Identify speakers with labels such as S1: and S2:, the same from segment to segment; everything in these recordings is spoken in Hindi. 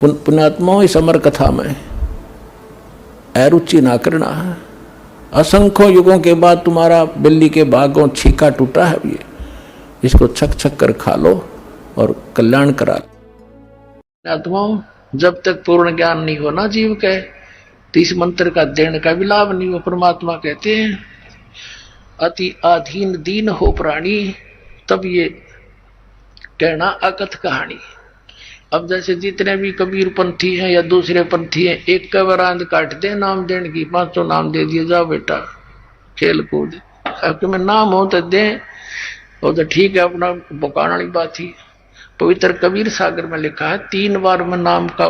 S1: पुण्यात्माओं, इस अमर कथा में अरुचि ना करना है। असंख्यों युगों के बाद तुम्हारा बिल्ली के भागों छीका टूटा है, ये इसको छक छक कर खा लो और कल्याण करा लो। पुण्यात्माओं, जब तक पूर्ण ज्ञान नहीं होना जीव के, तो इस मंत्र का देने का भी लाभ नहीं हो। परमात्मा कहते हैं अति आधीन दीन हो प्राणी, तब ये कहना अकथ कहानी। अब जैसे जितने भी कबीर पंथी हैं या दूसरे पंथी हैं, एक का वरांद काट दे नाम देने की, 500 नाम दे दिए, जाओ बेटा खेल कूद। अब तुम्हें नाम हो तो दे, वो तो ठीक है, अपना बुकाने वाली बात ही। पवित्र कबीर सागर में लिखा है 3 बार में नाम का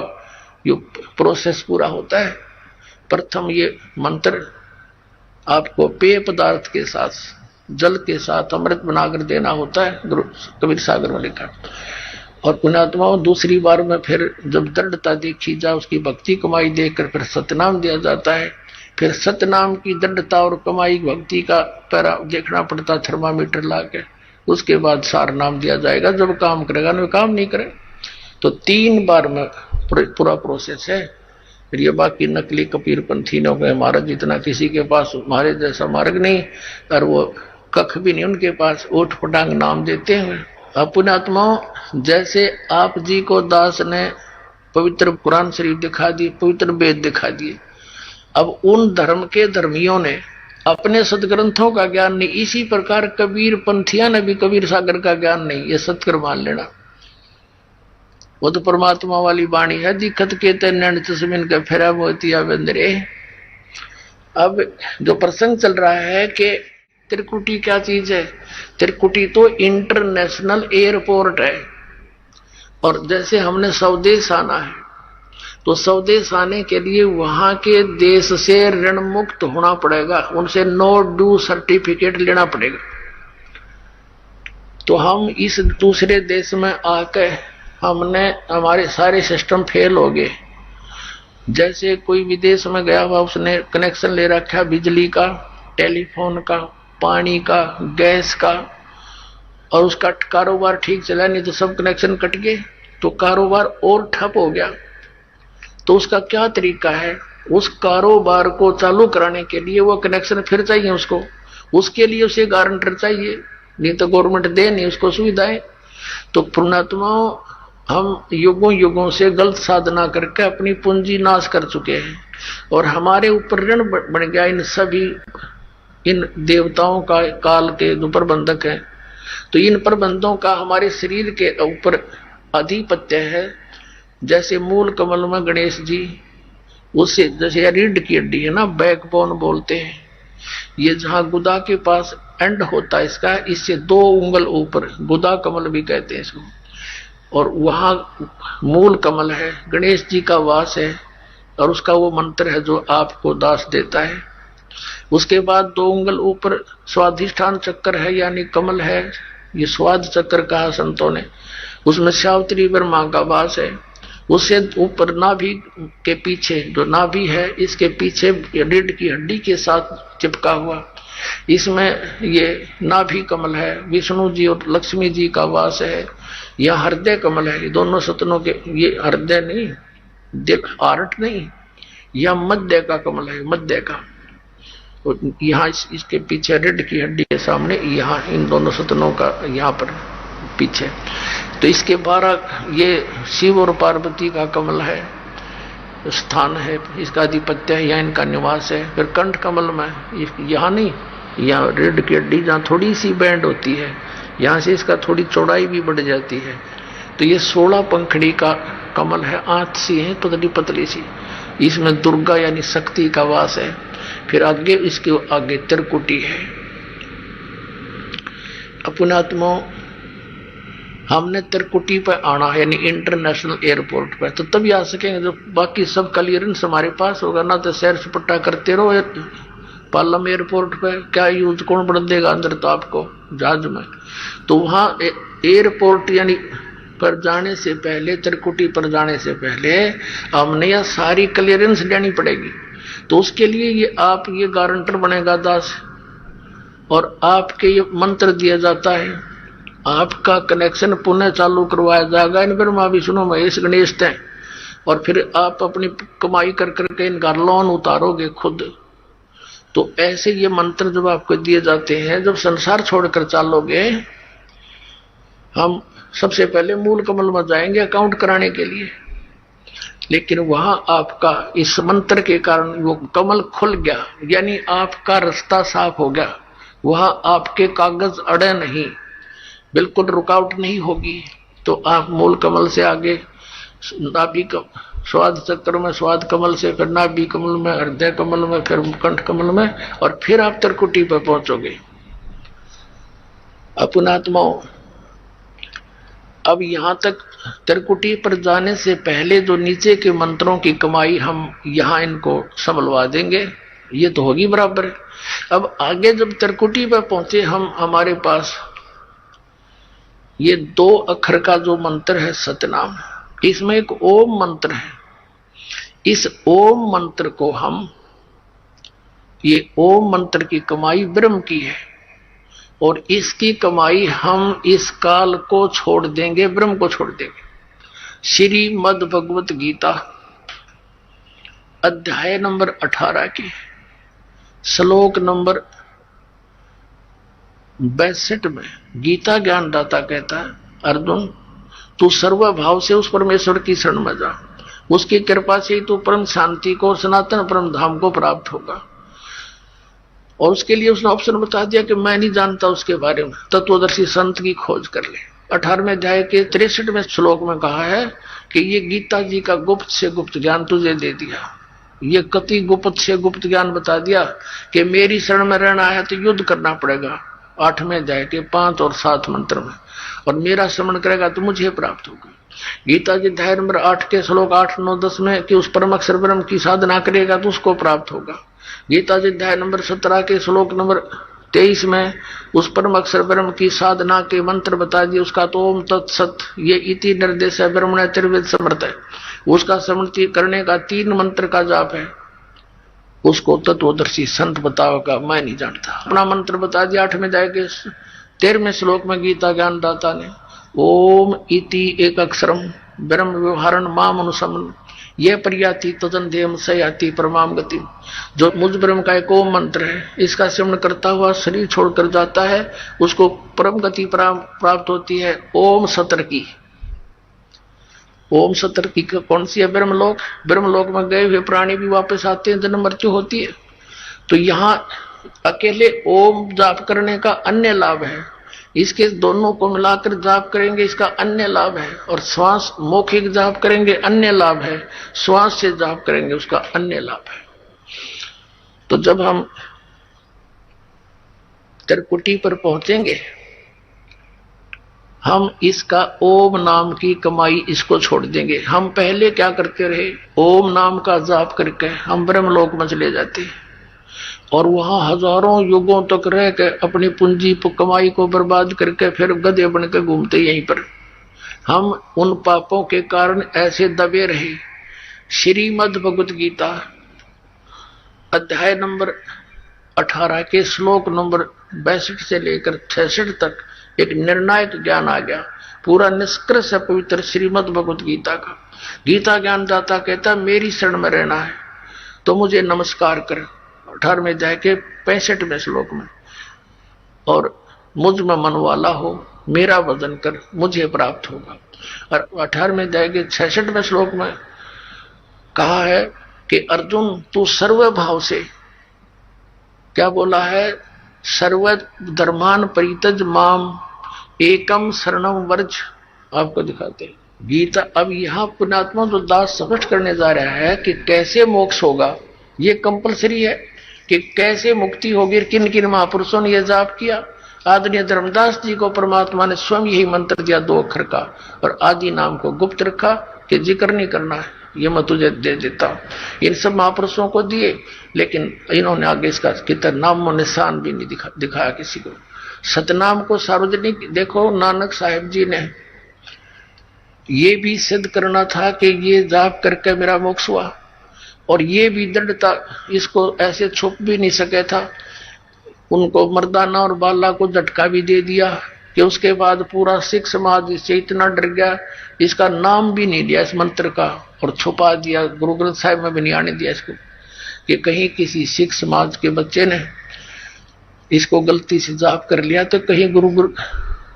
S1: जो प्रोसेस पूरा होता है। प्रथम ये मंत्र आपको पेय पदार्थ के साथ, जल के साथ अमृत बनाकर देना होता है, कबीर सागर में लिखा। और पुण्यात्माओं, दूसरी बार में फिर जब दृढ़ता देखी जा, उसकी भक्ति कमाई देखकर फिर सतनाम दिया जाता है। फिर सतनाम की दृढ़ता और कमाई भक्ति का पैरा देखना पड़ता, थर्मामीटर ला के। उसके बाद सार नाम दिया जाएगा। जब काम करेगा ना, काम नहीं करे तो 3 बार में पूरा प्रोसेस है। फिर ये बाकी नकली कबीर पंथी ने गए महाराज, जितना किसी के पास हमारे जैसा मार्ग नहीं और वो कख भी नहीं उनके पास, ओठ पटांग नाम देते हैं। अब पुण्यात्माओं, जैसे आप जी को दास ने पवित्र कुरान शरीफ दिखा दी, पवित्र वेद दिखा दिए, अब उन धर्म के धर्मियों ने अपने सदग्रंथों का ज्ञान नहीं, इसी प्रकार कबीर पंथिया ने भी कबीर सागर का ज्ञान नहीं, ये सत्कर मान लेना। वो तो परमात्मा वाली वाणी है, दिक्कत के नैन तस्मिन का फेरा मोतिया बंदरे। अब जो प्रसंग चल रहा है कि त्रिकुटी क्या चीज है? त्रिकुटी तो इंटरनेशनल एयरपोर्ट है। और जैसे हमने स्वदेश आना है, तो स्वदेश आने के लिए वहां के देश से ऋण मुक्त होना पड़ेगा, उनसे नो ड्यू सर्टिफिकेट लेना पड़ेगा। तो हम इस दूसरे देश में आके हमने हमारे सारे सिस्टम फेल हो गए। जैसे कोई विदेश में गया हुआ, उसने कनेक्शन ले रखा बिजली का, टेलीफोन का, पानी का, गैस का, और उसका कारोबार ठीक चला नहीं तो सब कनेक्शन कट गए, तो कारोबार और ठप हो गया। तो उसका क्या तरीका है? उस कारोबार को चालू कराने के लिए वो कनेक्शन फिर चाहिए उसको, उसके लिए उसे गारंटर चाहिए, नहीं तो गवर्नमेंट दे नहीं उसको सुविधाएं। तो पुण्यात्माओं, हम युगों युगों से गलत साधना करके अपनी पूंजी नाश कर चुके हैं और हमारे ऊपर ऋण बन गया इन देवताओं का, काल के जो प्रबंधक हैं। तो इन प्रबंधों का हमारे शरीर के ऊपर आधिपत्य है। जैसे मूल कमल में गणेश जी, उससे जैसे रीढ़ की हड्डी है ना, बैकबोन बोलते हैं, ये जहां गुदा के पास एंड होता है इसका, इससे 2 उंगल ऊपर गुदा कमल भी कहते हैं इसको, और वहां मूल कमल है, गणेश जी का वास है, और उसका वो मंत्र है जो आपको दास देता है। उसके बाद 2 उंगल ऊपर स्वाधिष्ठान चक्र है, यानी कमल है, ये स्वाद चक्र कहा संतों ने, उसमें सावित्री ब्रह्मा का वास है। उससे ऊपर नाभि के पीछे जो नाभि है, इसके पीछे रीढ़ की हड्डी के साथ चिपका हुआ, इसमें ये नाभि कमल है, विष्णु जी और लक्ष्मी जी का वास है। यह हृदय कमल है, ये दोनों सतनों के, ये हृदय नहीं, दिल हार्ट नहीं, यह मध्य का कमल है, मध्य का। यहाँ इसके पीछे रीढ़ की हड्डी के सामने, यहाँ इन दोनों सतनों का यहाँ पर पीछे। तो इसके 12 ये शिव और पार्वती का कमल है, स्थान है, इसका आधिपत्य है, यहाँ इनका निवास है। फिर कंठ कमल में यहाँ नहीं, यहाँ रीढ़ की हड्डी जहाँ थोड़ी सी बैंड होती है, यहाँ से इसका थोड़ी चौड़ाई भी बढ़ जाती है। तो ये 16 पंखड़ी का कमल है, 8 सी है, पतली पतली सी, इसमें दुर्गा यानी शक्ति का वास है। फिर आगे इसके आगे त्रिकुटी है। पुण्यात्माओं, हमने त्रिकुटी पर आना है, यानी इंटरनेशनल एयरपोर्ट पर, तो तभी आ सकेंगे जब बाकी सब क्लियरेंस हमारे पास होगा ना। तो सैर सपट्टा करते रहो पालम एयरपोर्ट पर, क्या यूज कौन बढ़ देगा अंदर तो आपको जहाज में। तो वहां एयरपोर्ट यानी पर जाने से पहले, त्रिकुटी पर जाने से पहले हमने यह सारी क्लियरेंस लेनी पड़ेगी। तो उसके लिए ये गारंटर बनेगा दास, और आपके ये मंत्र दिया जाता है, आपका कनेक्शन पुनः चालू करवाया जाएगा इन ब्रह्मा विष्णु महेश गणेश तय। और फिर आप अपनी कमाई कर करके इनका लोन उतारोगे खुद। तो ऐसे ये मंत्र जब आपको दिए जाते हैं, जब संसार छोड़कर चालोगे, हम सबसे पहले मूल कमल में जाएंगे अकाउंट कराने के लिए, लेकिन वहां आपका इस मंत्र के कारण वो कमल खुल गया, यानी आपका रास्ता साफ हो गया। वहां आपके कागज अड़े नहीं, बिल्कुल रुकावट नहीं होगी। तो आप मूल कमल से आगे नाभि स्वाद चक्र में, स्वाद कमल से फिर नाभि कमल में, हृदय कमल में, फिर कंठ कमल में, और फिर आप त्रिकुटी पर पहुंचोगे। अपनात्माओं, अब यहां तक त्रिकुटी पर जाने से पहले जो नीचे के मंत्रों की कमाई हम यहां इनको संभलवा देंगे, ये तो होगी बराबर। अब आगे जब त्रिकुटी पर पहुंचे हम, हमारे पास ये 2 अक्षर का जो मंत्र है सतनाम, इसमें एक ओम मंत्र है। इस ओम मंत्र को हम, ये ओम मंत्र की कमाई ब्रह्म की है, और इसकी कमाई हम इस काल को छोड़ देंगे, ब्रह्म को छोड़ देंगे। श्रीमद् भगवत गीता अध्याय नंबर 18 के श्लोक नंबर 62 में गीता ज्ञानदाता कहता है, अर्जुन तू सर्वभाव से उस परमेश्वर की शरण में जा, उसकी कृपा से ही तू परम शांति को, सनातन परम धाम को प्राप्त होगा। और उसके लिए उसने ऑप्शन बता दिया कि मैं नहीं जानता उसके बारे में, तत्वदर्शी संत की खोज कर ले। 18वें अध्याय के 63वें श्लोक में कहा है कि ये गीता जी का गुप्त से गुप्त ज्ञान तुझे दे दिया। ये कति गुप्त से गुप्त ज्ञान बता दिया कि मेरी शरण में रहना है तो युद्ध करना पड़ेगा, 8वें अध्याय के 5 और 7 मंत्र में, और मेरा श्रवण करेगा तो मुझे प्राप्त होगा। गीता जी अध्याय नंबर 8 के श्लोक 8, 9, 10 में कि उस परम अक्षर ब्रह्म की साधना करेगा तो उसको प्राप्त होगा। गीता जी अध्याय नंबर 17 के श्लोक नंबर 23 में उस परम अक्षर ब्रह्म की साधना के मंत्र बता दिए, उसका तो ओम तत्सत ये इति निर्देश है, ब्रह्मण त्रिवेद समर्थ है। उसका स्मृति करने का 3 मंत्र का जाप है, उसको तत्वदर्शी संत बताओगा, मैं नहीं जानता। अपना मंत्र बता दिया 8वें अध्याय के 13वें श्लोक में गीता ज्ञानदाता ने, ओम इति एक अक्षरम ब्रह्म व्यवहारण माम अनुसमन ये प्रयाति तजन देम सयाति परमाम गति। जो मुझ ब्रह्म का एक ओम मंत्र है, इसका सेवन करता हुआ शरीर छोड़कर जाता है, उसको परम गति प्राप्त होती है। ओम सतर की, ओम सतर की कौन सी है? ब्रह्मलोक। ब्रह्मलोक में गए हुए प्राणी भी वापस आते हैं, जन्म मृत्यु होती है। तो यहाँ अकेले ओम जाप करने का अन्य लाभ है, इसके दोनों को मिलाकर जाप करेंगे इसका अन्य लाभ है, और श्वास मौखिक जाप करेंगे अन्य लाभ है, श्वास से जाप करेंगे उसका अन्य लाभ है। तो जब हम त्रिकुटी पर पहुंचेंगे, हम इसका ओम नाम की कमाई इसको छोड़ देंगे। हम पहले क्या करते रहे, ओम नाम का जाप करके हम ब्रह्मलोक में चले जाते हैं, और वहां हजारों युगों तक रह के अपनी पूंजी कमाई को बर्बाद करके फिर गधे बन के घूमते यहीं पर। हम उन पापों के कारण ऐसे दबे रहे। श्रीमद् भगवत गीता अध्याय नंबर 18 के श्लोक नंबर 62 से लेकर 66 तक एक निर्णायक ज्ञान आ गया। पूरा निष्कर्ष है पवित्र श्रीमद् भगवत गीता का। गीता ज्ञानदाता कहता मेरी शरण में रहना है तो मुझे नमस्कार कर, 18वें अध्याय के 65वें श्लोक में, और मुझ में मन वाला हो मेरा भजन कर मुझे प्राप्त होगा। और 18वें अध्याय के 66वें श्लोक में कहा है कि अर्जुन तू सर्व भाव से, क्या बोला है, सर्व धर्मान परितज माम एकम शरणम वर्ज। आपको दिखाते हैं गीता। अब यहाँ पुण्यात्मा जो दास स्पष्ट करने जा रहा है कि कैसे मोक्ष होगा, ये कंपलसरी है कि कैसे मुक्ति होगी। किन किन महापुरुषों ने यह जाप किया। आदरणीय धर्मदास जी को परमात्मा ने स्वयं यही मंत्र दिया 2 अक्षर का, और आदि नाम को गुप्त रखा कि जिक्र नहीं करना है, ये मैं तुझे दे देता हूं। इन सब महापुरुषों को दिए, लेकिन इन्होंने आगे इसका कितना नामो निशान भी नहीं दिखाया किसी को। सतनाम को सार्वजनिक, देखो नानक साहिब जी ने ये भी सिद्ध करना था कि ये जाप करके मेरा मोक्ष हुआ, और ये भी दृढ़ता, इसको ऐसे छुप भी नहीं सके था। उनको मर्दाना और बाला को झटका भी दे दिया कि उसके बाद पूरा सिख समाज इससे इतना डर गया, इसका नाम भी नहीं लिया इस मंत्र का, और छुपा दिया, गुरु ग्रंथ साहिब में भी नहीं आने दिया इसको, कि कहीं किसी सिख समाज के बच्चे ने इसको गलती से जाप कर लिया तो कहीं गुरु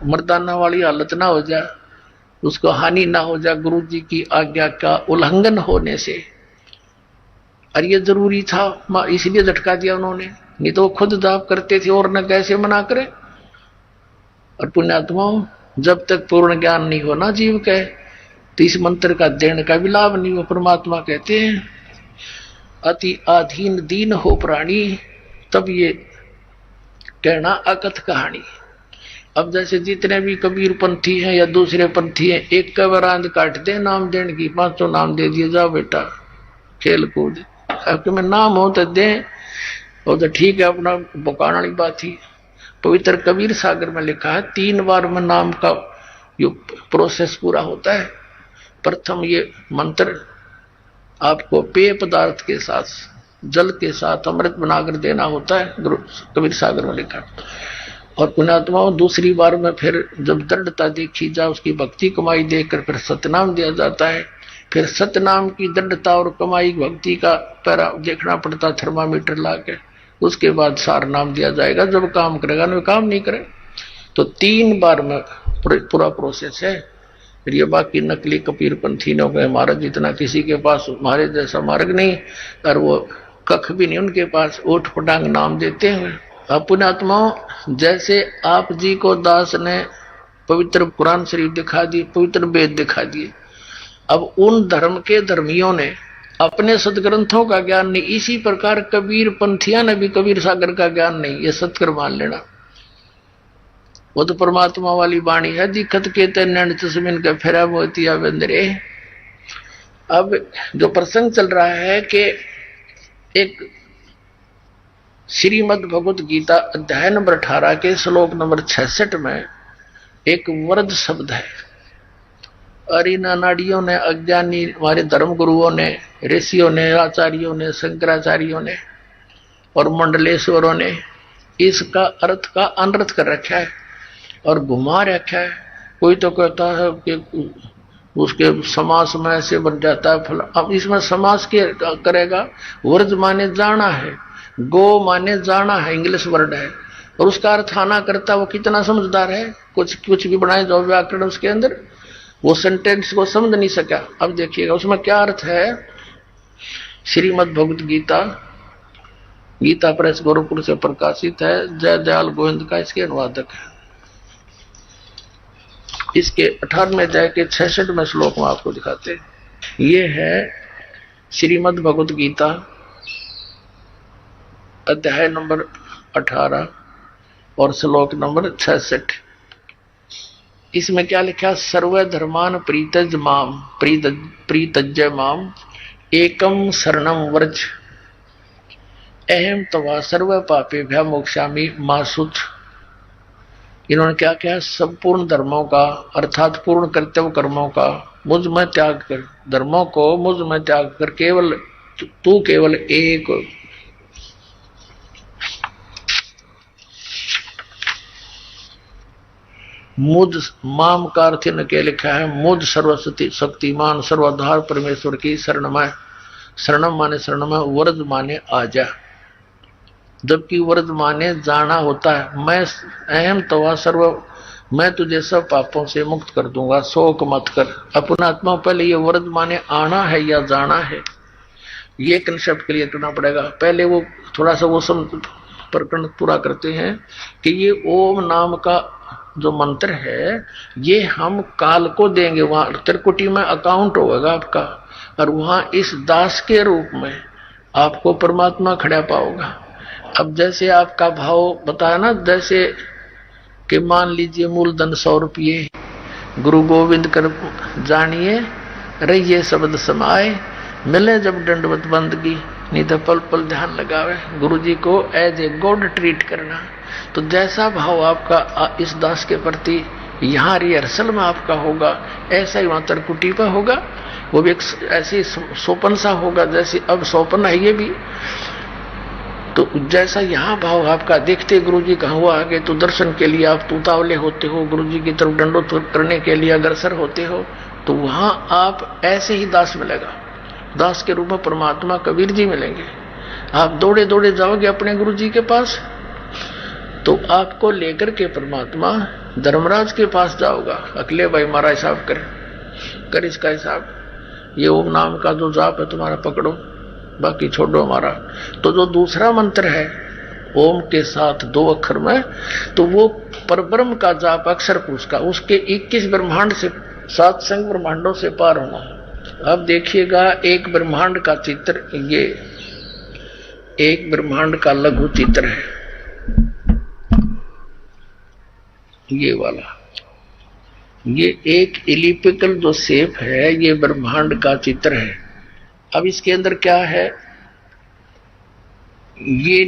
S1: मर्दाना वाली हालत ना हो जाए, उसको हानि ना हो जाए गुरु जी की आज्ञा का उल्लंघन होने से। और ये जरूरी था, इसलिए झटका दिया उन्होंने, नहीं तो वो खुद जाप करते थे और न कैसे मना करें। और पुण्यात्माओं, जब तक पूर्ण ज्ञान नहीं होना जीव का, तो इस मंत्र का देने का भी लाभ नहीं हो। परमात्मा कहते हैं अति आधीन दीन हो प्राणी, तब ये कहना अकथ कहानी। अब जैसे जितने भी कबीर पंथी हैं या दूसरे पंथी हैं, एक का वरांद काट दे नाम देने की, 500 नाम दे दिए, जाओ बेटा खेल कूद, आपके में नाम हो तो दे, वो तो ठीक है, अपना बुकाने वाली बात ही। पवित्र कबीर सागर में लिखा है 3 बार में नाम का जो प्रोसेस पूरा होता है। प्रथम ये मंत्र आपको पेय पदार्थ के साथ, जल के साथ अमृत बनाकर देना होता है, गुरु कबीर सागर में लिखा। और पुण्यात्माओं, दूसरी बार में फिर जब दृढ़ता देखी जा, उसकी भक्ति कमाई देखकर फिर सतनाम दिया जाता है। फिर सतनाम की दृढ़ता और कमाई भक्ति का पैरा देखना पड़ता, थर्मामीटर ला के, उसके बाद सार नाम दिया जाएगा। जब काम करेगा ना, काम नहीं करे तो 3 बार में पूरा प्रोसेस है। फिर ये बाकी नकली कबीर पंथी ने गए महाराज, जितना किसी के पास हमारे जैसा मार्ग नहीं, और वो कख भी नहीं उनके पास, ओठ पटांग नाम देते हैं। अब पुण्यात्माओं, जैसे आप जी को दास ने पवित्र कुरान शरीफ दिखा दी, पवित्र वेद दिखा दिए, अब उन धर्म के धर्मियों ने अपने सदग्रंथों का ज्ञान नहीं, इसी प्रकार कबीर पंथिया ने भी कबीर सागर का ज्ञान नहीं, ये सत्कर मान लेना। वो तो परमात्मा वाली वाणी है, दिक्कत के नैन तस्मिन का फेरा मोतिया बंदरे। अब जो प्रसंग चल रहा है कि एक श्रीमद् भगवत गीता अध्याय नंबर 18 के श्लोक नंबर 66 में एक वरद शब्द है। और इन अनाड़ियों ने, अज्ञानी हमारे धर्म गुरुओं ने, ऋषियों ने, आचार्यों ने, शंकराचार्यों ने और मंडलेश्वरों ने इसका अर्थ का अनर्थ कर रखा है और घुमा रखा है। कोई तो कहता है कि उसके समास में ऐसे बन जाता है फल। अब इसमें समास के करेगा, वर्ज माने जाना है, गो माने जाना है, इंग्लिश वर्ड है, और उसका अर्थ आना करता, वो कितना समझदार है। कुछ भी बनाए जाओ व्याकरण उसके अंदर, वो सेंटेंस को समझ नहीं सका। अब देखिएगा उसमें क्या अर्थ है। श्रीमद् भगवत गीता, गीता प्रेस गोरखपुर से प्रकाशित है, जय दयाल गोविंद का इसके अनुवादक है। इसके 18वें अध्याय के 66वें श्लोक में आपको दिखाते हैं। ये है श्रीमद् भगवत गीता अध्याय नंबर 18 और श्लोक नंबर 66। इसमें क्या लिखा? सर्व धर्मान प्रीतज माम प्रीतज्य माम एकम शरणम व्रज अहम तवा सर्व पापेभ्य मोक्षामि मासुच। इन्होंने क्या किया? संपूर्ण धर्मों का अर्थात पूर्ण कर्तव्य कर्मों का मुझ में त्याग कर, धर्मों को मुझ में त्याग कर केवल तू केवल एक मुझ माम का अर्थ ने क्या लिखा है? मुझ सर्वशक्ति शक्तिमान सर्वाधार परमेश्वर की शरणमय, शरणम माने शरणमय, व्रज माने आजा, जबकि व्रज माने जाना होता है। मैं अहम तवा सर्व, मैं तुझे सब पापों से मुक्त कर दूंगा, शोक मत कर। अपना आत्मा पहले ये व्रज माने आना है या जाना है, ये कंसेप्ट क्लियर करना पड़ेगा। पहले वो थोड़ा सा वो प्रकरण पूरा करते हैं कि ये ओम नाम का जो मंत्र है ये हम काल को देंगे, वहां त्रिकुटी में अकाउंट होगा आपका, और वहां इस दास के रूप में आपको परमात्मा खड़ा पाओगा। अब जैसे आपका भाव बताया ना, जैसे कि मान लीजिए मूलधन 100 रुपये, गुरु गोविंद कर जानिए रहिए शब्द समाए, मिले जब दंडवत बंदगी, नहीं तो पल पल ध्यान लगावे, गुरु जी को एज ए गॉड ट्रीट करना। तो जैसा भाव आपका इस दास के प्रति यहाँ रिहर्सल में आपका होगा, ऐसा ही वहां त्रिकुटी पर होगा। वो भी एक ऐसी सोपन सा होगा, जैसे अब सोपन है ये भी, तो जैसा यहाँ भाव आपका देखते गुरु जी कहाँ हुआ आगे, तो दर्शन के लिए आप उतावले होते हो, गुरु जी की तरफ दंडोत करने के लिए अग्रसर होते हो, तो वहां आप ऐसे ही दास मिलेगा। दास के रूप में परमात्मा कबीर जी मिलेंगे। आप दौड़े दौड़े जाओगे अपने गुरु जी के पास, तो आपको लेकर के परमात्मा धर्मराज के पास जाओगा। अकेले भाई महाराज साहब कर इसका हिसाब, ये ओम नाम का जो जाप है तुम्हारा पकड़ो, बाकी छोड़ो हमारा। तो जो दूसरा मंत्र है ओम के साथ 2 अक्षर में, तो वो परब्रह्म का जाप अक्षर पुरुष का, उसके 21 ब्रह्मांड से 7 संग ब्रह्मांडों से पार होना। अब देखिएगा एक ब्रह्मांड का चित्र, ये एक ब्रह्मांड का लघु चित्र है, ये वाला, ये एक एलिप्टिकल जो शेप है, ये ब्रह्मांड का चित्र है। अब इसके अंदर क्या है, ये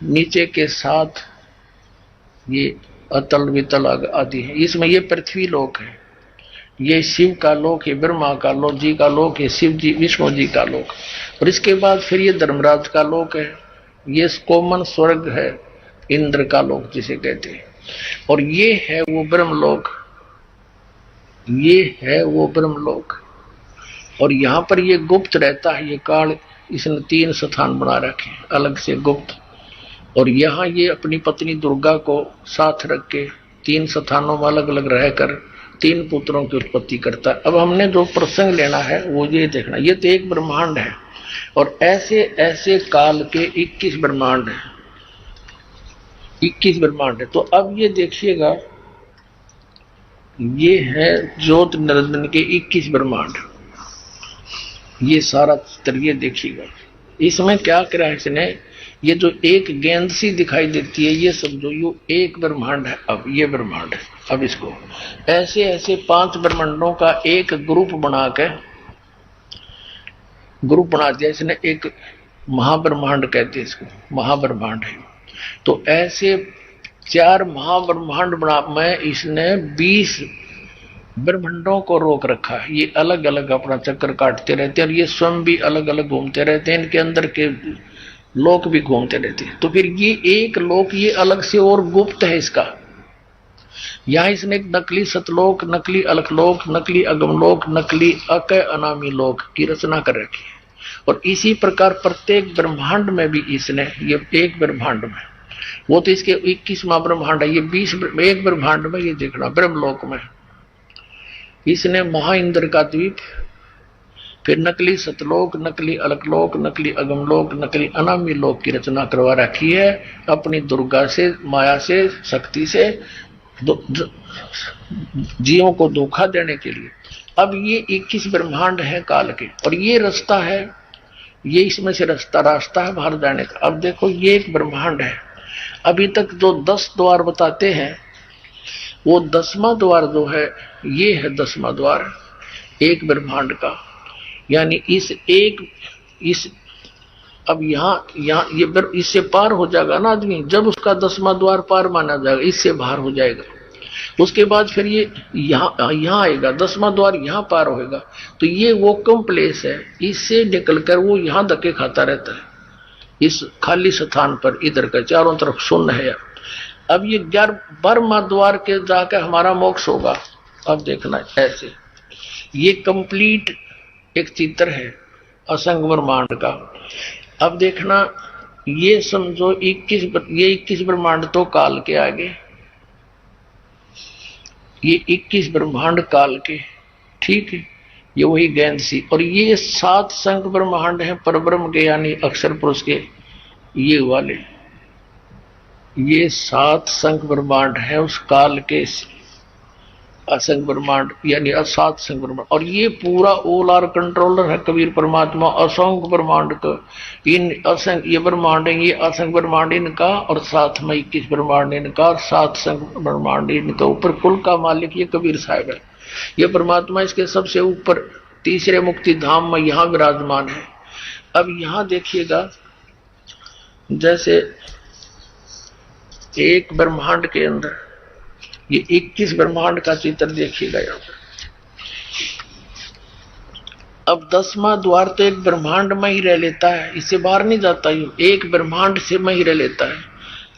S1: नीचे के साथ ये अतल वितल आदि है, इसमें ये पृथ्वी लोक है, ये शिव का लोक है, ब्रह्मा का लोक, जी का लोक है, शिव जी विष्णु जी का लोक, और इसके बाद फिर ये धर्मराज का लोक है, ये कोमन स्वर्ग है, इंद्र का लोक जिसे कहते हैं, और ये है वो ब्रह्मलोक, ये है वो ब्रह्मलोक। और यहाँ पर ये गुप्त रहता है, ये काल, इसने 3 स्थान बना रखे हैं अलग से गुप्त, और यहाँ ये अपनी पत्नी दुर्गा को साथ रख के 3 स्थानों में अलग अलग रहकर 3 पुत्रों की उत्पत्ति करता है। अब हमने जो प्रसंग लेना है वो ये देखना, ये तो एक ब्रह्मांड है, और ऐसे ऐसे काल के 21 ब्रह्मांड है, 21 ब्रह्मांड है। तो अब ये देखिएगा, ये है ज्योत निरंजन के 21 ब्रह्मांड, ये सारा चित्र ये देखिएगा। इसमें क्या करा है इसने, ये जो एक गेंद सी दिखाई देती है, ये समझो ये एक ब्रह्मांड है। अब ये ब्रह्मांड है, अब इसको ऐसे ऐसे 5 ब्रह्मांडों का एक ग्रुप बना दिया इसने, एक महाब्रह्मांड कहते हैं इसको, महाब्रह्मांड है। तो ऐसे 4 महाब्रह्मांड बना में इसने 20 ब्रह्मांडों को रोक रखा है। ये अलग अलग अपना चक्कर काटते रहते हैं, और ये स्वयं भी अलग अलग घूमते रहते हैं, इनके अंदर के लोक भी घूमते रहते हैं। तो फिर ये एक लोक ये अलग से और गुप्त है इसका। यहाँ इसने एक नकली सतलोक, नकली अलखलोक, नकली अगमलोक, नकली अकय अनामी लोक की रचना कर रखी है। और इसी प्रकार प्रत्येक ब्रह्मांड में भी इसने, ये एक ब्रह्मांड में, वो तो इसके 21वां ब्रह्मांड है, ये 20 एक ब्रह्मांड में ये देखना ब्रह्मलोक में इसने महा इंद्र का द्वीप, फिर नकली सतलोक, नकली अलकलोक, नकली अगमलोक, नकली अनामी लोक की रचना करवा रखी है अपनी दुर्गा से, माया से, शक्ति से जीवों को धोखा देने के लिए। अब ये 21 ब्रह्मांड है काल के, और ये रास्ता है, ये इसमें से रास्ता है बाहर जाने का। अब देखो ये एक ब्रह्मांड है, अभी तक जो 10 द्वार बताते हैं, वो 10वां द्वार जो है, ये है 10वां द्वार एक ब्रह्मांड का। यानी अब यहाँ ये इससे पार हो जाएगा ना आदमी, जब उसका 10वां द्वार पार माना जाएगा, इससे बाहर हो जाएगा। उसके बाद फिर ये यहाँ आएगा, 10वां द्वार यहाँ पार होएगा, तो ये वो कम प्लेस है, इससे निकलकर वो यहाँ धक्के खाता रहता है इस खाली स्थान पर, इधर का चारों तरफ शून्य है। अब ये 12वां द्वार के जाकर हमारा मोक्ष होगा। अब देखना ऐसे, ये कंप्लीट एक चित्र है असंग ब्रह्मांड का। अब देखना, ये समझो 21 ब्रह्मांड तो काल के आगे, ये 21 ब्रह्मांड काल के, ठीक है, ये वही गेंद सी। और ये 7 संग ब्रह्मांड है परब्रह्म के, यानी अक्षर पुरुष के, ये वाले, ये 7 संग ब्रह्मांड है उस काल के असंग ब्रह्मांड, यानी 7 संग ब्रह्मांड। और ये पूरा ऑल आर कंट्रोलर है कबीर परमात्मा असंख्य ब्रह्मांड का। इन असंग ये ब्रह्मांड है, ये असंग ब्रह्मांड इनका, और 7 में 21 ब्रह्मांड इनका, और 7 संग ब्रह्मांड इनका। ऊपर कुल का मालिक ये कबीर साहब है, ये परमात्मा इसके सबसे ऊपर तीसरे मुक्ति धाम में यहाँ विराजमान है। अब यहाँ देखिएगा, जैसे एक ब्रह्मांड के अंदर ये 21 ब्रह्मांड का चित्र देखिएगा यहाँ पर। अब 10वां द्वार तो एक ब्रह्मांड में ही रह लेता है, इससे बाहर नहीं जाता, यूं एक ब्रह्मांड से में ही रह लेता है।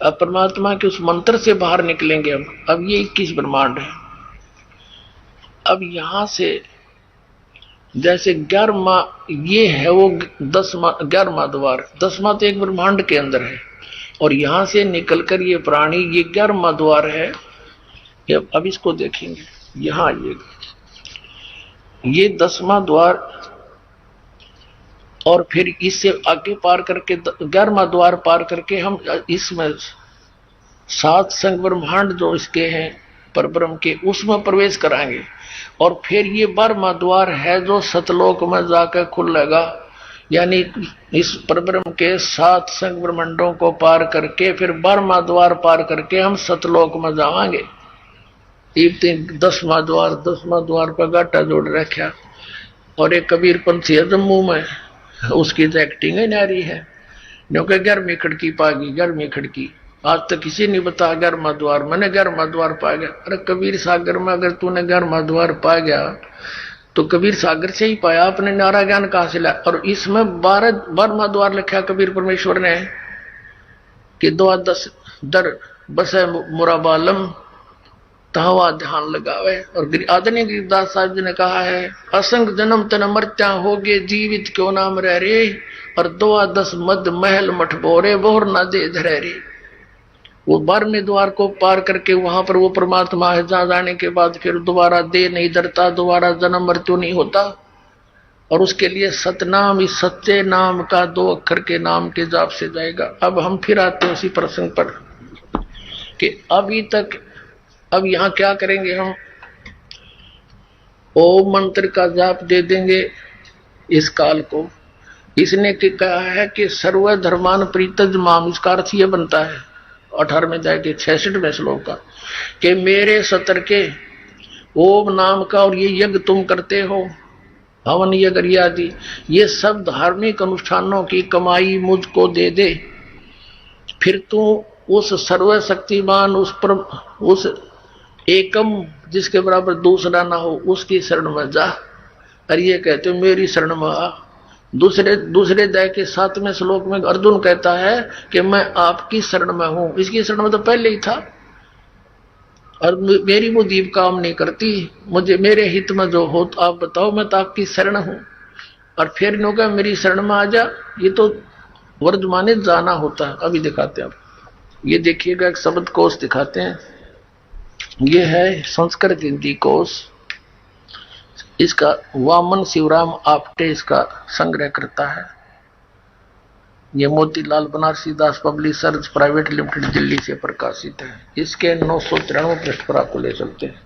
S1: अब परमात्मा के उस मंत्र से बाहर निकलेंगे हम। अब ये 21 ब्रह्मांड है। अब यहां से जैसे 11वां ये है वो 11वां द्वार, 10वां तो एक ब्रह्मांड के अंदर है, और यहां से निकलकर ये प्राणी ये 11वां द्वार है। अब इसको देखेंगे, यहां ये 10वां द्वार, और फिर इससे आगे पार करके 11वां द्वार पार करके हम इसमें 7 संग ब्रह्मांड जो इसके हैं परब्रह्म के, उसमें प्रवेश कराएंगे। और फिर ये 12वां द्वार है जो सतलोक में जाकर खुलेगा, यानी इस परब्रह्म के 7 संग ब्रह्मांडों को पार करके फिर 12वां द्वार पार करके हम सतलोक में जावांगे। 10वां द्वार पर गाटा जोड़ रखा। और एक कबीर पंथी है जम्मू में, उसकी तो एक्टिंग ही नारी है, क्योंकि 11वीं खिड़की पागी, 11वीं खिड़की आज तक किसी नहीं बता 11वां द्वार, मैंने 11वां द्वार पा गया। अरे कबीर सागर में अगर तूने 11वां द्वार पा गया तो कबीर सागर से ही पाया, अपने नारा ज्ञान कहां से लाया। और इसमें 12वां द्वार लिखा कबीर परमेश्वर ने कि 2-10 दर बसे मुराबालम तहवा ध्यान लगावे। और आदरणीय गिरिदास साहब जी ने कहा है, असंग जन्म तन मरत्या हो गए जीवित क्यों नाम रह रे, और 2-10 मद महल मठ बोरे बोर ना दे धरे रे। वो 12वें द्वार को पार करके वहां पर वो परमात्मा है, जहां जाने के बाद फिर दोबारा दे नहीं धरता, दोबारा जन्म मृत्यु नहीं होता। और उसके लिए सतनाम, इस सच्चे नाम का 2 अक्षर के नाम के जाप से जाएगा। अब हम फिर आते हैं उसी प्रसंग पर कि अभी तक, अब यहां क्या करेंगे हम, ओम मंत्र का जाप दे देंगे इस काल को। इसने कहा है कि सर्वधर्मान प्रीतज माम, इसका अर्थ यह बनता है 18वें अध्याय के 66वें श्लोक का कि मेरे सतर के ओम नाम का और ये यज्ञ तुम करते हो, हवन यज्ञ आदि, ये सब धार्मिक अनुष्ठानों की कमाई मुझको दे दे। फिर तू उस सर्वशक्तिमान, उस एकम जिसके बराबर दूसरा ना हो, उसकी शरण में जा। और ये कहते मेरी शरण में आ। दूसरे अध्याय के 7वें श्लोक में अर्जुन कहता है कि मैं आपकी शरण में हूं। इसकी शरण में तो पहले ही था, और मेरी बुद्धि काम नहीं करती, मुझे मेरे हित में जो हो तो आप बताओ, मैं तो आपकी शरण हूं। और फिर नो कहा मेरी शरण में आ जा, ये तो वर्तमाने जाना होता है। अभी दिखाते हैं आप, ये देखिएगा एक शब्द कोश दिखाते हैं, ये है संस्कृत हिंदी कोश, इसका वामन शिवराम आपटे इसका संग्रह करता है। ये मोतीलाल बनारसी दास पब्लिशर्स प्राइवेट लिमिटेड दिल्ली से प्रकाशित है। इसके 993 पृष्ठ पर आपको ले चलते हैं।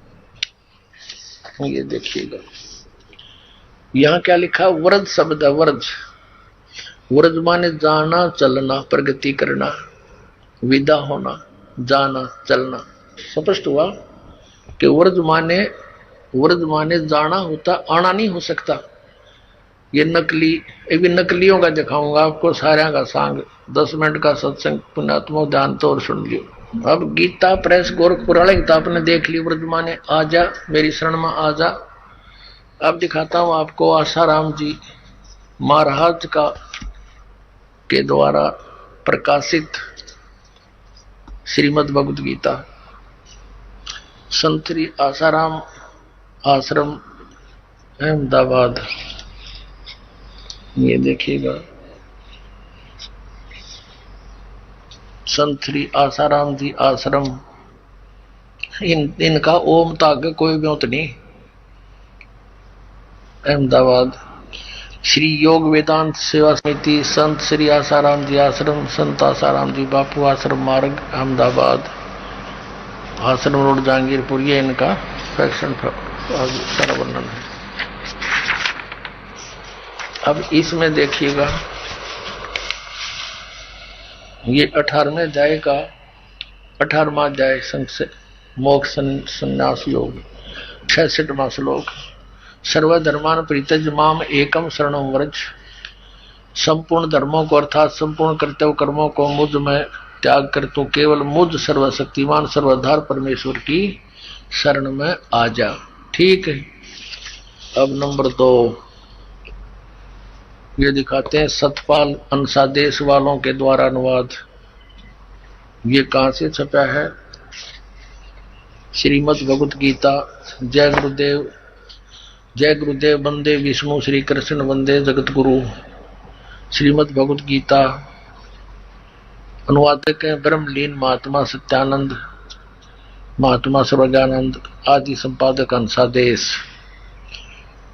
S1: ये देखिएगा यहां क्या लिखा, व्रज शब्द है, व्रज, व्रज माने जाना चलना, प्रगति करना, विदा होना, जाना चलना। स्पष्ट हुआ कि व्रज माने जाना होता, आना नहीं हो सकता। ये नकली, एक भी नकलियों का दिखाऊंगा आपको, सारे का सांग 10 मिनट का सत्संग पुण्यात्मा ध्यान तो और सुन लियो। अब गीता प्रेस गोरखपुर वाले किताब ने देख ली, व्रज माने आ जा, मेरी शरण में आ जा। अब दिखाता हूं आपको आसाराम जी महाराज का के द्वारा प्रकाशित श्रीमद् भगवद गीता, संत श्री आसाराम आश्रम अहमदाबाद। ये देखिएगा संत श्री आसाराम जी आश्रम, इनका ओम ताक कोई ब्योत नहीं, अहमदाबाद। श्री योग वेदांत सेवा समिति संत श्री आसाराम जी आश्रम, संत आसाराम जी बापू आश्रम मार्ग अहमदाबाद, आश्रम रोड जहांगीरपुर। ये इनका फैक्शन सारा वर्णन है। अब इसमें देखिएगा ये 18वें अध्याय का 18वां अध्याय मोक्ष संन्यास योग 66वां श्लोक, सर्वधर्मान प्रीतज माम एकम शरणम व्रज। संपूर्ण धर्मों को अर्थात संपूर्ण कर्तव्य कर्मों को मुझ में त्याग कर तू केवल मुझ सर्वशक्तिमान सर्वधार परमेश्वर की शरण में आ जा। ठीक है। अब नंबर 2, ये दिखाते हैं सतपाल अंशादेश वालों के द्वारा अनुवाद। ये कहां से छपा है? श्रीमद् भगवत गीता। जय गुरुदेव, जय गुरुदेव, वंदे विष्णु श्री कृष्ण वंदे जगत गुरु। श्रीमद् भगवत गीता, अनुवादक हैं ब्रह्मलीन महात्मा सत्यानंद, महात्मा सर्वज्ञानंद, आदि संपादक अंशादेश।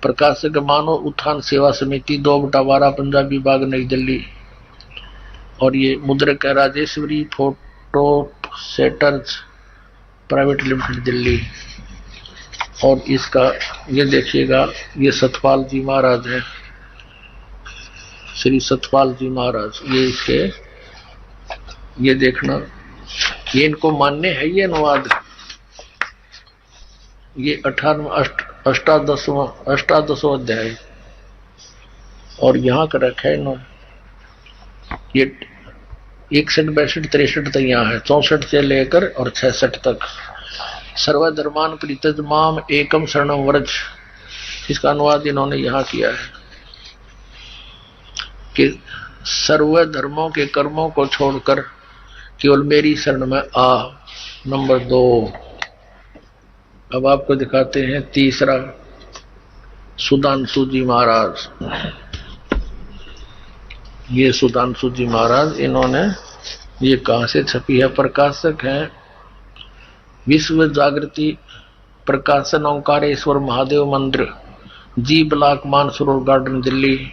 S1: प्रकाशक मानव उत्थान सेवा समिति 2/12 पंजाबी बाग नई दिल्ली। और ये मुद्रक है Rajeshwari photo setters private limited Delhi. और इसका ये देखिएगा, ये सतपाल जी महाराज है, श्री सतपाल जी महाराज। ये इसके, ये देखना, ये इनको मान्य है ये अनुवाद। ये 18वां अध्याय और यहाँ का रखा है इन्होंने। ये 61, 62, 63 तक यहाँ है, 64 से लेकर और 66 तक। सर्वधर्मान परित्यज माम एकम शरणम व्रज, इसका अनुवाद इन्होंने यहाँ किया है कि सर्व धर्मों के कर्मों को छोड़कर केवल मेरी शरण में आ। नंबर 2। अब आपको दिखाते हैं तीसरा, सुधांशु जी महाराज। ये सुधांशु जी महाराज, इन्होंने ये कहां से छपी है? प्रकाशक हैं विश्व जागृति प्रकाशन ओंकारेश्वर महादेव मंदिर, जी ब्लॉक, मानसरोवर गार्डन दिल्ली।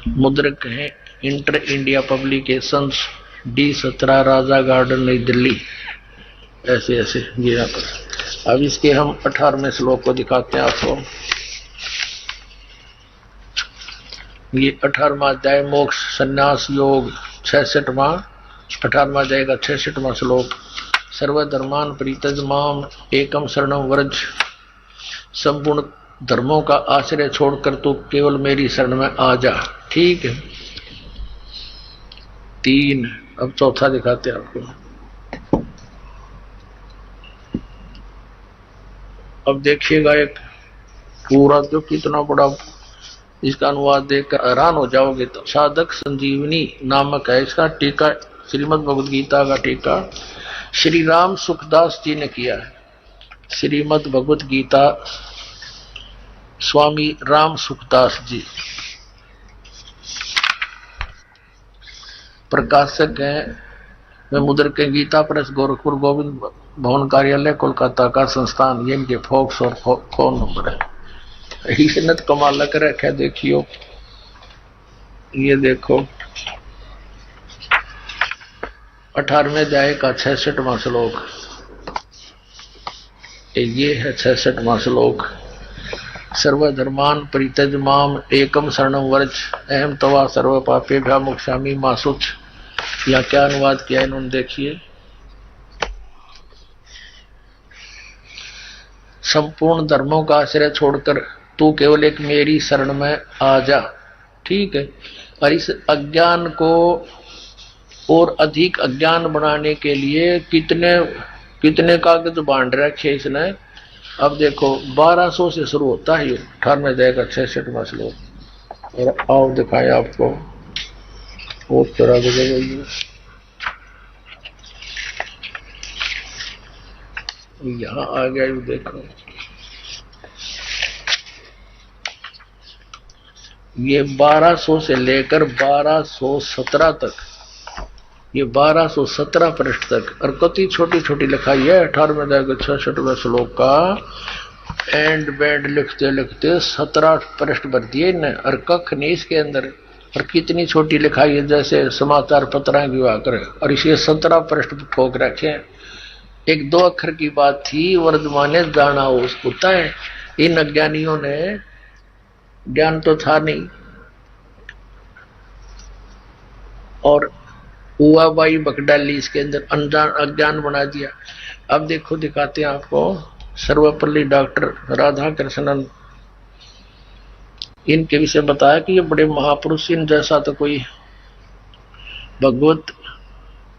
S1: मुद्रक हैं इंटर इंडिया पब्लिकेशंस, D17 राजा गार्डन नई दिल्ली। ऐसे ऐसे ये यहाँ पर। अब इसके हम 18वें श्लोक को दिखाते हैं आपको। ये 18वां अध्याय मोक्ष संन्यास योग, 66वां 18वां अध्याय का 66वां श्लोक। सर्वधर्मान परित्यज माम एकम शरणम व्रज, संपूर्ण धर्मों का आश्रय छोड़कर तू केवल मेरी शरण में आ जा। ठीक है। 3। अब चौथा दिखाते हैं आपको। अब देखिएगा एक पूरा, जो कितना बड़ा, इसका अनुवाद देखकर हैरान हो जाओगे। तो साधक संजीवनी नामक है इसका टीका, श्रीमद् भगवद गीता का टीका श्री राम सुखदास जी ने किया है। श्रीमद् भगवद गीता स्वामी राम सुखदास जी। प्रकाशक हैं वे मुद्रक हैं गीता प्रेस, गोरखपुर, गोविंद भवन कार्यालय, कोलकाता का संस्थान। ये इनके फॉक्स और फोन नंबर है। इसने तो कमाल कर रखा है। देखियो, ये देखो 18वें अध्याय का 66वां श्लोक। ये है 66वां श्लोक। सर्वधर्मान परित्यज माम एकम शरणम व्रज, अहम तवा सर्व पापेभ्यः मोक्षामि मा शुच। या क्या अनुवाद किया इन्होंने, देखिए। संपूर्ण धर्मों का आश्रय छोड़कर तू केवल एक मेरी शरण में आ जा। ठीक है। और इस अज्ञान को और अधिक अज्ञान बनाने के लिए कितने कागज बांध रखे इसने। अब देखो 1200 से शुरू होता है, 18वें अध्याय का 66वां श्लोक। और आओ दिखाएं आपको और तरह जगह। यहाँ आ गया, ये देखो, ये 1200 से लेकर 1217 तक, ये 1217 पृष्ठ तक। और कति छोटी छोटी लिखाई है 18वें अध्याय के 66वें श्लोक का। एंड बैंड लिखते लिखते 17 पृष्ठ भर दिए ने, और कख नहीं इसके अंदर। और कितनी छोटी लिखाई है, जैसे समाचार पत्र की बात करें। और इसे 17 पृष्ठ ठोक रखे। 1-2 अक्षर की बात थी, वर्धमाने जाना होता है। इन अज्ञानियों ने, ज्ञान तो था नहीं, और हुआबाई बकडाली इसके अंदर अनजान अज्ञान बना दिया। अब देखो दिखाते हैं आपको सर्वपल्ली डॉक्टर राधा कृष्णन, इनके विषय बताया कि ये बड़े महापुरुष, इन जैसा तो कोई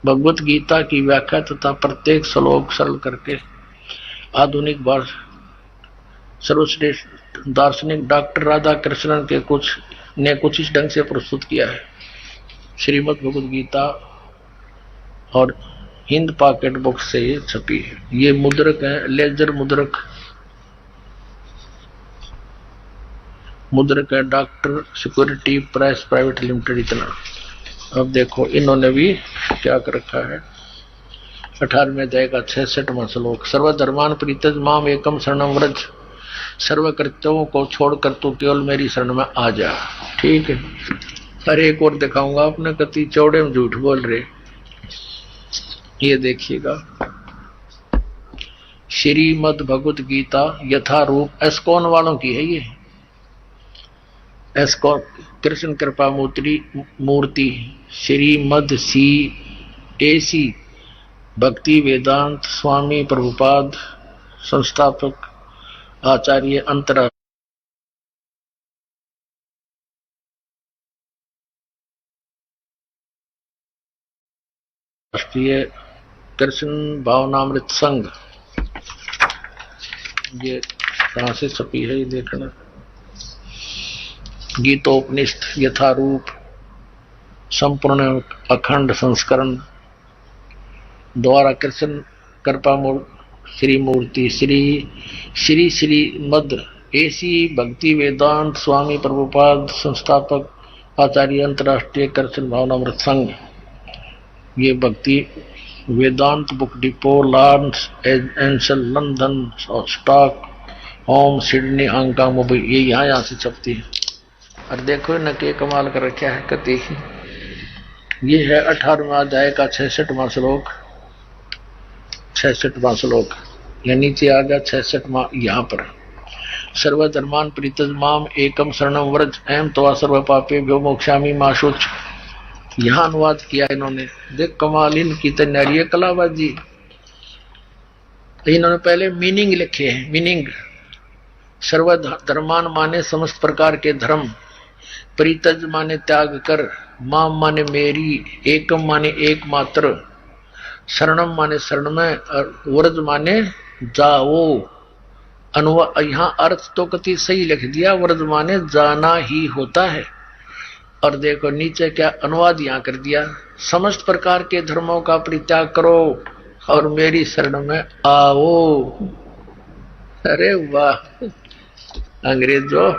S1: भगवत गीता की व्याख्या तथा प्रत्येक श्लोक सरल करके आधुनिक भाषा सर्वश्रेष्ठ दार्शनिक डॉक्टर राधा कृष्णन के कुछ ने कुछ इस ढंग से प्रस्तुत किया है। श्रीमद् भगवद गीता और हिंद पॉकेट बुक से ये छपी है। ये मुद्रक है, लेजर मुद्रक है, doctor security press private limited इतना। अब देखो इन्होंने भी क्या कर रखा है। 18वें अध्याय का 66वां श्लोक, सर्वधर्मान परित्यज माम एकम शरणम व्रज, सर्व कर्तव्यों को छोड़कर तू केवल मेरी शरण में आ जा। ठीक है। हर एक और दिखाऊंगा, आपने कति चौड़े में झूठ बोल रहे। ये देखिएगा, श्रीमद् भगवद गीता यथारूप एस्कॉन वालों की है। ये एस्कॉन कृष्ण कृपा मूर्ति श्रीमद् CAC भक्ति वेदांत स्वामी प्रभुपाद संस्थापक आचार्य अंतरराष्ट्रीय कृष्ण भावनामृत संघ। ये कहां से छपी है, ये देखना। गीतोपनिषद यथारूप संपूर्ण अखंड संस्करण द्वारा कृष्ण कृपा श्री मूर्ति श्रीमद् AC भक्ति वेदांत स्वामी प्रभुपाद संस्थापक आचार्य अंतरराष्ट्रीय कृष्ण भावनामृत संघ। ये Bhakti Vedanta book depot Los Angeles London Stockholm Sydney Hong Kong Mumbai, ये यहाँ से छपती है। और देखो न के कमाल कर रखा है कति। ये है 18वां अध्याय का 66वां श्लोक। 66वां श्लोक या नीचे आ गया 66वां यहाँ पर। सर्वधर्मान परित्यज माम एकम शरणम व्रज एम त्वा सर्व पापेभ्यो मोक्षामि मा शुच। यहाँ अनुवाद किया इन्होंने। देख कमाल इनकी तैयारी है कलाबाजी। इन्होंने पहले मीनिंग लिखे हैं। मीनिंग सर्वधर्मान माने समस्त प्रकार के धर्म, परित्यज माने त्याग कर, माम माने मेरी, एकम माने एकमात्र, शरणम माने शरण में, और व्रज माने जाओ। यहाँ अर्थ तो कति सही लिख दिया, व्रज माने जाना ही होता है। और देखो नीचे क्या अनुवाद यहाँ कर दिया, समस्त प्रकार के धर्मों का परित्याग करो और मेरी शरण में आओ। अरे वाह अंग्रेजों।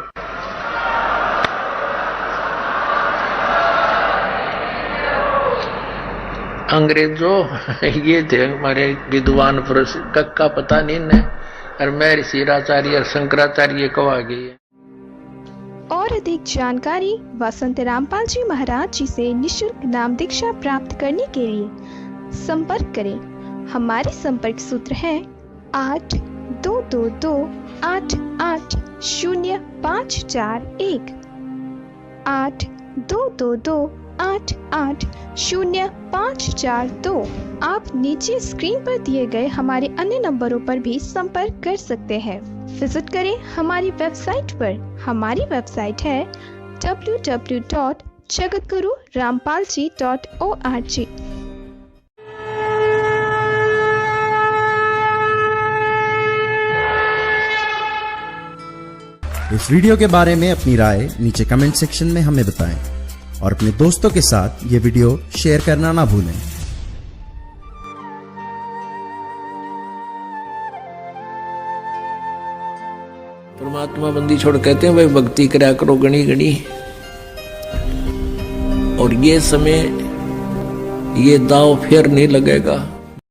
S1: ये थे हमारे विद्वान पुरुष, कक्का पता नहीं ने, और मैं ऋषिराचार्य और शंकराचार्य को आ गई है।
S2: और अधिक जानकारी वसंत रामपाल जी महाराज जी से निशुल्क नाम दीक्षा प्राप्त करने के लिए संपर्क करें। हमारे संपर्क सूत्र है 8222880541 8222880542। आप नीचे स्क्रीन पर दिए गए हमारे अन्य नंबरों पर भी संपर्क कर सकते हैं। विजिट करें हमारी वेबसाइट पर। हमारी वेबसाइट है www.jagatgururampalji.org।
S3: इस वीडियो के बारे में अपनी राय नीचे कमेंट सेक्शन में हमें बताएं और अपने दोस्तों के साथ ये वीडियो शेयर करना ना भूलें।
S1: परमात्मा बंदी छोड़ कहते हैं भाई भक्ति करा करो गणी गणी। और ये समय ये दाव फेर नहीं लगेगा।